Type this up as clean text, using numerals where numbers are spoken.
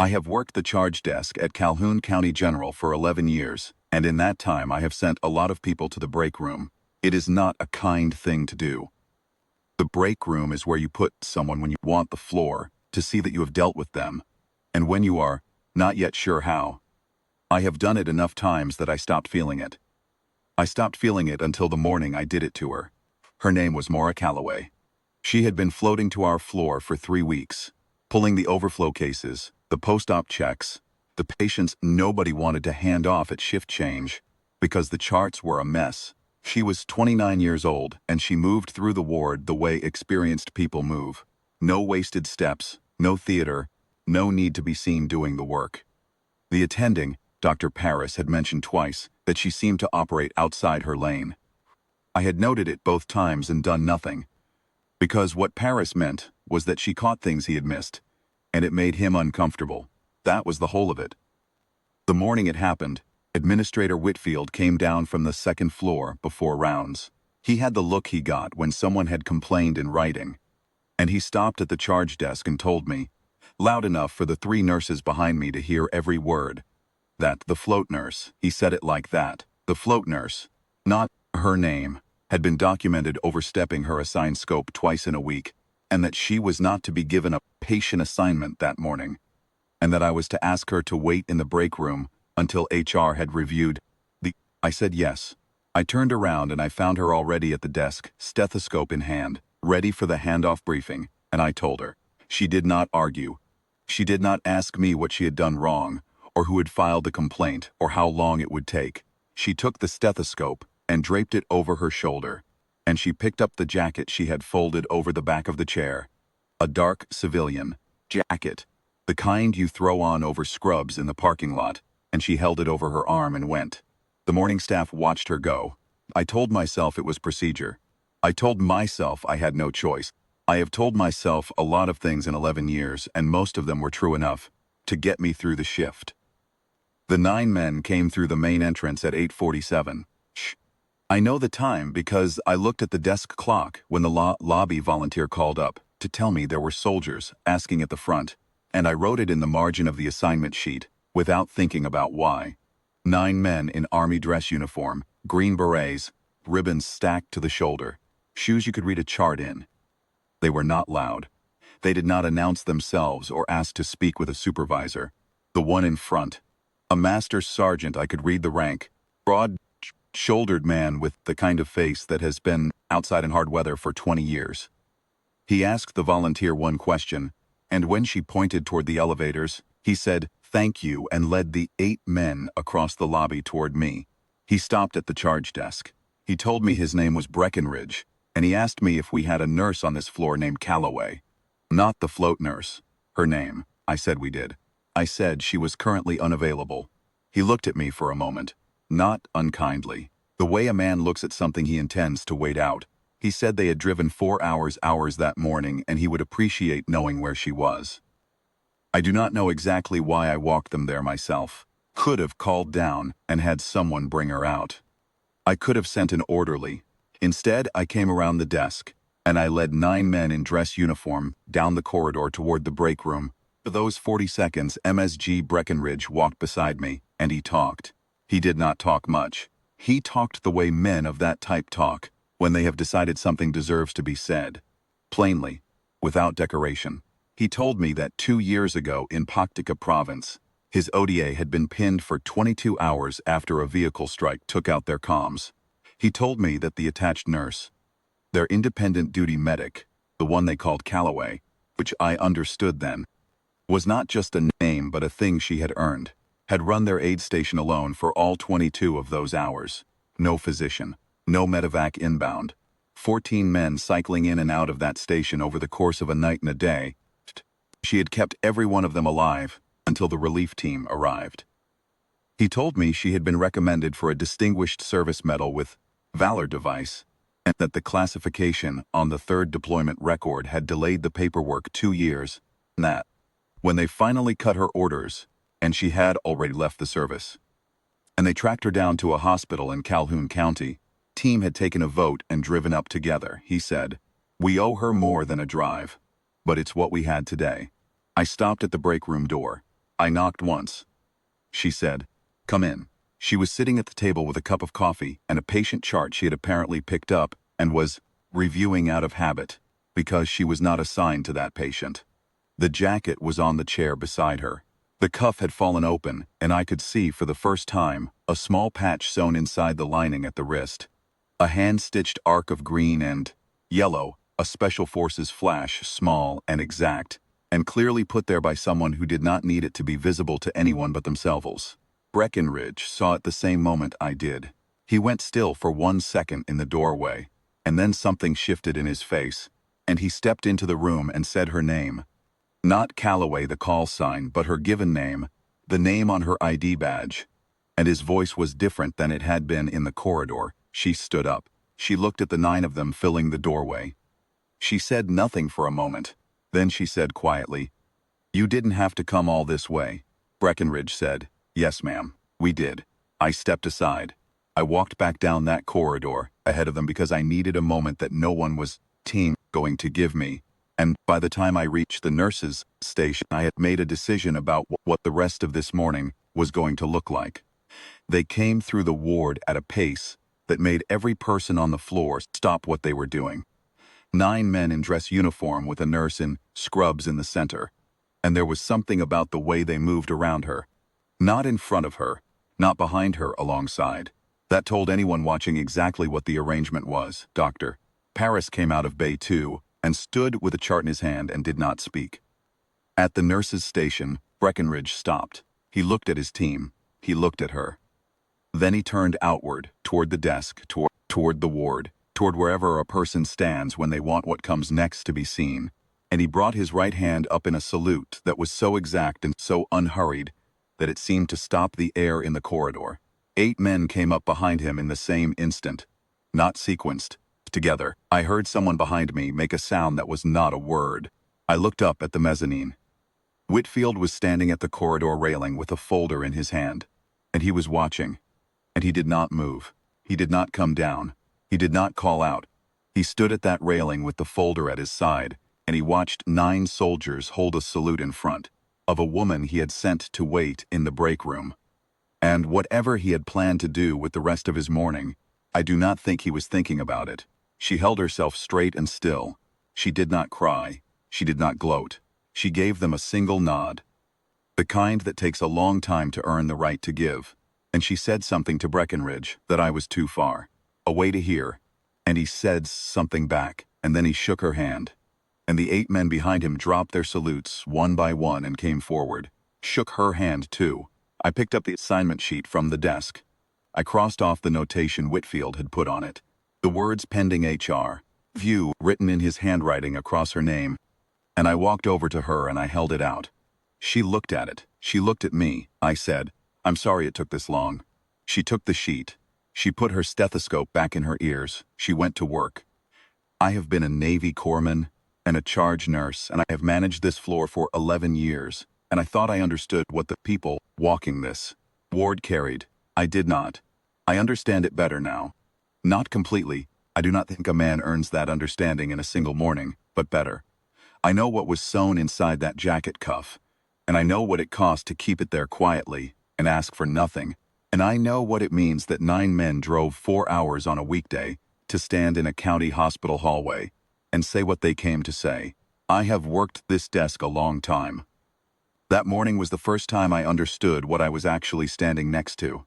I have worked the charge desk at Calhoun County General for 11 years, and in that time I have sent a lot of people to the break room. It is not a kind thing to do. The break room is where you put someone when you want the floor to see that you have dealt with them, and when you are not yet sure how. I have done it enough times that I stopped feeling it. I stopped feeling it until the morning I did it to her. Her name was Maura Calloway. She had been floating to our floor for 3 weeks, pulling the overflow cases, the post-op checks, the patients nobody wanted to hand off at shift change because the charts were a mess. She was 29 years old, and she moved through the ward the way experienced people move. No wasted steps, no theater, no need to be seen doing the work. The attending, Dr. Paris, had mentioned twice that she seemed to operate outside her lane. I had noted it both times and done nothing, because what Paris meant was that she caught things he had missed, and it made him uncomfortable. That was the whole of it. The morning it happened, Administrator Whitfield came down from the second floor before rounds. He had the look he got when someone had complained in writing, and he stopped at the charge desk and told me, loud enough for the 3 nurses behind me to hear every word, that the float nurse, he said it like that, the float nurse, not her name, had been documented overstepping her assigned scope twice in a week, and that she was not to be given a patient assignment that morning, and that I was to ask her to wait in the break room until HR had reviewed the... I said yes. I turned around and I found her already at the desk, stethoscope in hand, ready for the handoff briefing, and I told her. She did not argue. She did not ask me what she had done wrong, or who had filed the complaint, or how long it would take. She took the stethoscope and draped it over her shoulder, and she picked up the jacket she had folded over the back of the chair. A dark civilian jacket, the kind you throw on over scrubs in the parking lot, and she held it over her arm and went. The morning staff watched her go. I told myself it was procedure. I told myself I had no choice. I have told myself a lot of things in 11 years, and most of them were true enough to get me through the shift. The 9 men came through the main entrance at 8:47. I know the time because I looked at the desk clock when the lobby volunteer called up to tell me there were soldiers asking at the front, and I wrote it in the margin of the assignment sheet without thinking about why. 9 men in army dress uniform, green berets, ribbons stacked to the shoulder, shoes you could read a chart in. They were not loud. They did not announce themselves or ask to speak with a supervisor. The one in front, a master sergeant, I could read the rank, broad-shouldered man with the kind of face that has been outside in hard weather for 20 years. He asked the volunteer one question, and when she pointed toward the elevators, he said, "Thank you," and led the 8 men across the lobby toward me. He stopped at the charge desk. He told me his name was Breckenridge, and he asked me if we had a nurse on this floor named Calloway. Not the float nurse. Her name. I said we did. I said she was currently unavailable. He looked at me for a moment, not unkindly, the way a man looks at something he intends to wait out. He said they had driven 4 hours that morning, and he would appreciate knowing where she was. I do not know exactly why I walked them there myself. Could have called down and had someone bring her out. I could have sent an orderly. Instead, I came around the desk, and I led 9 men in dress uniform down the corridor toward the break room. For those 40 seconds, MSG Breckenridge walked beside me, and he talked. He did not talk much. He talked the way men of that type talk when they have decided something deserves to be said. Plainly, without decoration. He told me that 2 years ago in Paktika province, his ODA had been pinned for 22 hours after a vehicle strike took out their comms. He told me that the attached nurse, their independent duty medic, the one they called Calloway, which I understood then, was not just a name but a thing she had earned, had run their aid station alone for all 22 of those hours. No physician, no medevac inbound. 14 men cycling in and out of that station over the course of a night and a day. She had kept every one of them alive until the relief team arrived. He told me she had been recommended for a Distinguished Service Medal with Valor device, and that the classification on the 3rd deployment record had delayed the paperwork 2 years, and that, when they finally cut her orders, and she had already left the service, and they tracked her down to a hospital in Calhoun County, team had taken a vote and driven up together. He said, "We owe her more than a drive, but it's what we had today." I stopped at the break room door. I knocked once. She said, "Come in." She was sitting at the table with a cup of coffee and a patient chart she had apparently picked up and was reviewing out of habit, because she was not assigned to that patient. The jacket was on the chair beside her. The cuff had fallen open, and I could see for the first time a small patch sewn inside the lining at the wrist. A hand-stitched arc of green and yellow, a special forces flash, small and exact, and clearly put there by someone who did not need it to be visible to anyone but themselves. Breckenridge saw it the same moment I did. He went still for 1 second in the doorway, and then something shifted in his face, and he stepped into the room and said her name. Not Calloway, the call sign, but her given name, the name on her ID badge. And his voice was different than it had been in the corridor. She stood up. She looked at the 9 of them filling the doorway. She said nothing for a moment. Then she said quietly, "You didn't have to come all this way." Breckenridge said, "Yes, ma'am, we did." I stepped aside. I walked back down that corridor ahead of them because I needed a moment that no one was going to give me. And by the time I reached the nurses' station, I had made a decision about what the rest of this morning was going to look like. They came through the ward at a pace that made every person on the floor stop what they were doing. 9 men in dress uniform with a nurse in scrubs in the center. And there was something about the way they moved around her. Not in front of her, not behind her, alongside. That told anyone watching exactly what the arrangement was. Dr. Paris came out of Bay 2 and stood with a chart in his hand and did not speak. At the nurse's station, Breckenridge stopped. He looked at his team. He looked at her. Then he turned outward, toward the desk, toward the ward, toward wherever a person stands when they want what comes next to be seen. And he brought his right hand up in a salute that was so exact and so unhurried that it seemed to stop the air in the corridor. 8 men came up behind him in the same instant, not sequenced, together. I heard someone behind me make a sound that was not a word. I looked up at the mezzanine. Whitfield was standing at the corridor railing with a folder in his hand, and he was watching. And he did not move. He did not come down. He did not call out. He stood at that railing with the folder at his side, and he watched 9 soldiers hold a salute in front of a woman he had sent to wait in the break room. And whatever he had planned to do with the rest of his morning, I do not think he was thinking about it. She held herself straight and still. She did not cry. She did not gloat. She gave them a single nod, the kind that takes a long time to earn the right to give. And she said something to Breckenridge that I was too far away to hear, and he said something back, and then he shook her hand. And the 8 men behind him dropped their salutes one by one and came forward, shook her hand too. I picked up the assignment sheet from the desk. I crossed off the notation Whitfield had put on it. The words pending HR, view, written in his handwriting across her name. And I walked over to her and I held it out. She looked at it. She looked at me. I said, "I'm sorry it took this long." She took the sheet. She put her stethoscope back in her ears. She went to work. I have been a Navy corpsman and a charge nurse, and I have managed this floor for 11 years, and I thought I understood what the people walking this ward carried. I did not. I understand it better now. Not completely. I do not think a man earns that understanding in a single morning, but better. I know what was sewn inside that jacket cuff, and I know what it cost to keep it there quietly and ask for nothing, and I know what it means that 9 men drove 4 hours on a weekday to stand in a county hospital hallway and say what they came to say. I have worked this desk a long time. That morning was the first time I understood what I was actually standing next to.